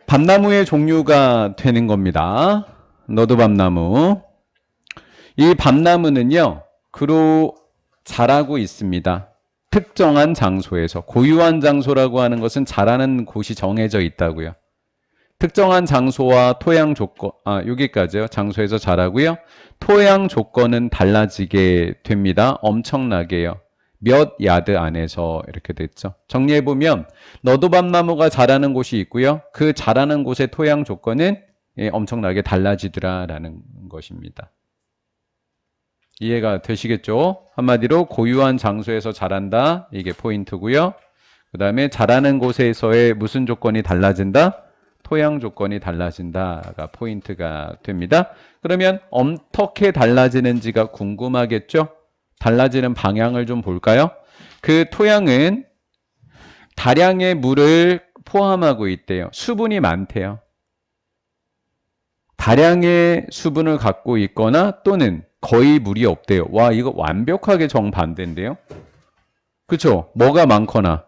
밤나무의 종류가 되는 겁니다. 너도밤나무. 이 밤나무는요, 그로 자라고 있습니다. 특정한 장소에서. 고유한 장소라고 하는 것은 자라는 곳이 정해져 있다고요. 특정한 장소와 토양 조건, 여기까지요. 장소에서 자라고요. 토양 조건은 달라지게 됩니다. 엄청나게요. 몇 야드 안에서 이렇게 됐죠. 정리해보면 너도밤나무가 자라는 곳이 있고요. 그 자라는 곳의 토양 조건은 엄청나게 달라지더라라는 것입니다. 이해가 되시겠죠? 한마디로 고유한 장소에서 자란다. 이게 포인트고요. 그 다음에 자라는 곳에서의 무슨 조건이 달라진다? 토양 조건이 달라진다가 포인트가 됩니다. 그러면 어떻게 달라지는지가 궁금하겠죠? 달라지는 방향을 좀 볼까요? 그 토양은 다량의 물을 포함하고 있대요. 수분이 많대요. 다량의 수분을 갖고 있거나 또는 거의 물이 없대요. 와, 이거 완벽하게 정반대인데요. 그렇죠? 뭐가 많거나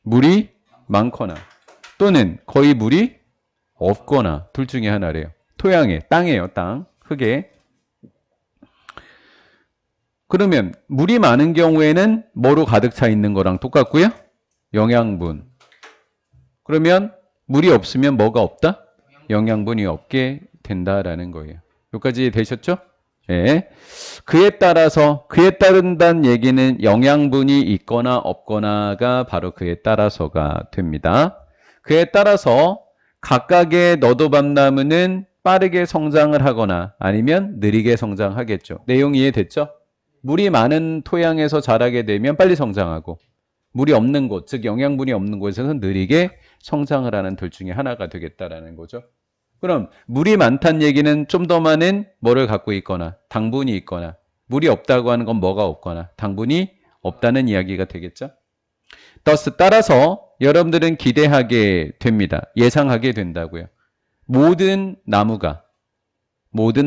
물이 많거나 또는 거의 물이 없거나 둘 중에 하나래요. 토양에, 땅이에요. 땅, 흙에. 그러면 물이 많은 경우에는 뭐로 가득 차 있는 거랑 똑같고요. 영양분. 그러면 물이 없으면 뭐가 없다? 영양분이 없게 된다라는 거예요. 여기까지 되셨죠? 네. 그에 따른다는 얘기는 영양분이 있거나 없거나가 바로 그에 따라서가 됩니다. 그에 따라서 각각의 너도밤나무는 빠르게 성장을 하거나 아니면 느리게 성장하겠죠. 내용 이해됐죠? 물이 많은 토양에서 자라게 되면 빨리 성장하고 물이 없는 곳, 즉 영양분이 없는 곳에서는 느리게 성장을 하는 둘 중에 하나가 되겠다라는 거죠. 그럼 물이 많다는 얘기는 좀 더 많은 뭐를 갖고 있거나 당분이 있거나 물이 없다고 하는 건 뭐가 없거나 당분이 없다는 이야기가 되겠죠. 따라서 여러분들은 기대하게 됩니다. 예상하게 된다고요. 모든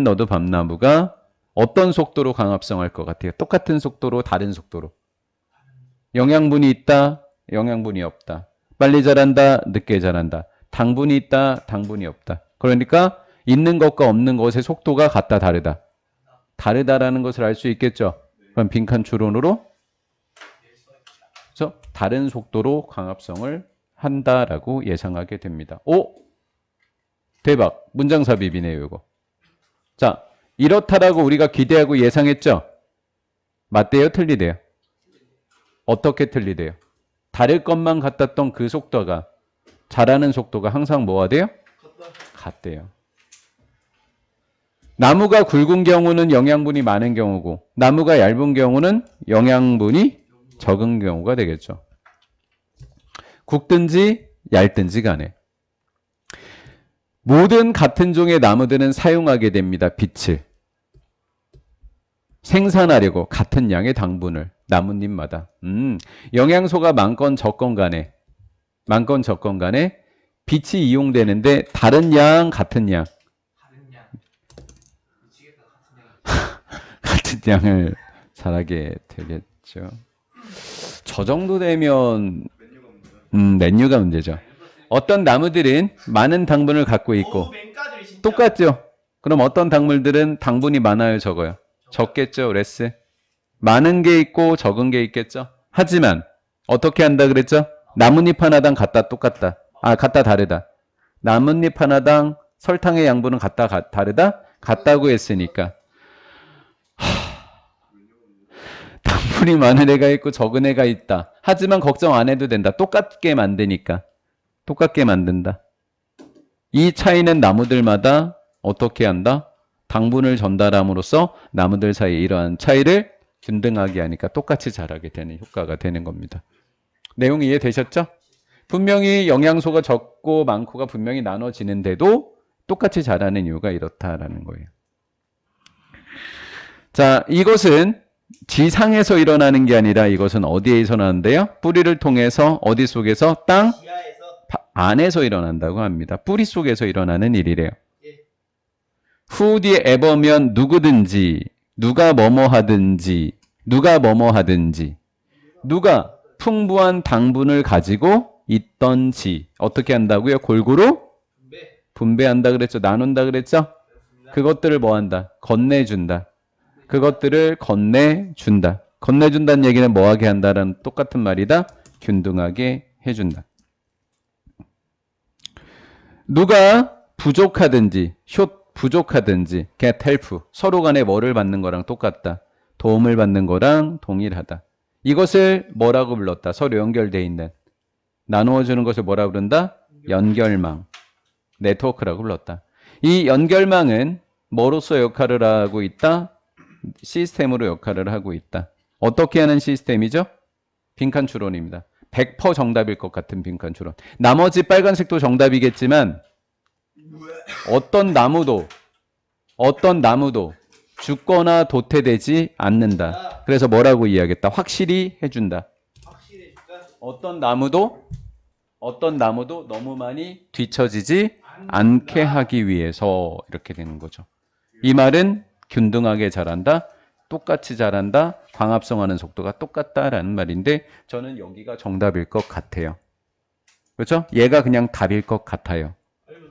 너도밤나무가 어떤 속도로 강합성할 것 같아요? 똑같은 속도로, 다른 속도로. 영양분이 있다, 영양분이 없다. 빨리 자란다, 늦게 자란다. 당분이 있다, 당분이 없다. 그러니까 있는 것과 없는 것의 속도가 같다, 다르다. 다르다라는 것을 알 수 있겠죠. 그럼 빈칸 추론으로 그래서 다른 속도로 강합성을 한다라고 예상하게 됩니다. 오! 대박. 문장 삽입이네요, 이거. 자, 이렇다라고 우리가 기대하고 예상했죠? 맞대요, 틀리대요? 어떻게 틀리대요? 다를 것만 같았던 그 속도가 자라는 속도가 항상 뭐가 돼요? 같대요. 나무가 굵은 경우는 영양분이 많은 경우고 나무가 얇은 경우는 영양분이 적은 경우가 되겠죠. 굵든지 얇든지 간에 모든 같은 종의 나무들은 사용하게 됩니다. 빛을 생산하려고 같은 양의 당분을 나뭇잎마다 영양소가 많건 적건 간에 빛이 이용되는데 다른 양 같은 양 같은 양을 자라게 되겠죠. 저 정도 되면 맨유가 문제죠. 어떤 나무들은 많은 당분을 갖고 있고 똑같죠. 그럼 어떤 작물들은 당분이 많아요, 적어요? 적겠죠, 레스. 많은 게 있고 적은 게 있겠죠. 하지만 어떻게 한다 그랬죠? 나뭇잎 하나당 같다, 똑같다. 같다, 다르다. 나뭇잎 하나당 설탕의 양분은 같다, 다르다? 같다고 했으니까. 당분이 많은 애가 있고 적은 애가 있다. 하지만 걱정 안 해도 된다. 똑같게 만드니까. 똑같게 만든다. 이 차이는 나무들마다 어떻게 한다? 당분을 전달함으로써 나무들 사이에 이러한 차이를 균등하게 하니까 똑같이 자라게 되는 효과가 되는 겁니다. 내용이 이해되셨죠? 분명히 영양소가 적고 많고가 분명히 나눠지는데도 똑같이 자라는 이유가 이렇다라는 거예요. 자, 이것은 지상에서 일어나는 게 아니라 이것은 어디에서 일어나는데요? 뿌리를 통해서 어디 속에서? 땅 안에서 일어난다고 합니다. 뿌리 속에서 일어나는 일이래요. 후 뒤에 에버면 누구든지 누가 뭐뭐 하든지 누가 풍부한 당분을 가지고 있던지 어떻게 한다고요? 골고루 분배한다 그랬죠? 나눈다 그랬죠? 그것들을 뭐 한다? 건네준다. 그것들을 건네준다. 건네준다는 얘기는 뭐 하게 한다라는 똑같은 말이다. 균등하게 해준다. 누가 부족하든지 부족하든지 get help 서로 간에 뭐를 받는 거랑 똑같다. 도움을 받는 거랑 동일하다. 이것을 뭐라고 불렀다. 서로 연결되어 있는 나누어주는 것을 뭐라 부른다? 연결망 네트워크라고 불렀다. 이 연결망은 뭐로서 역할을 하고 있다? 시스템으로 역할을 하고 있다. 어떻게 하는 시스템이죠? 빈칸 추론입니다. 100% 정답일 것 같은 빈칸 추론. 나머지 빨간색도 정답이겠지만 어떤 나무도 죽거나 도태되지 않는다. 그래서 뭐라고 이야기했다? 확실히 해준다. 어떤 나무도 너무 많이 뒤처지지 않게 하기 위해서 이렇게 되는 거죠. 이 말은 균등하게 자란다. 똑같이 자란다. 광합성하는 속도가 똑같다라는 말인데 저는 여기가 정답일 것 같아요. 그렇죠? 얘가 그냥 답일 것 같아요.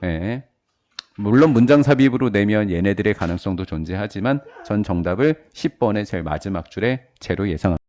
예. 물론 문장 삽입으로 내면 얘네들의 가능성도 존재하지만 전 정답을 10번의 제일 마지막 줄에 제로 예상합니다.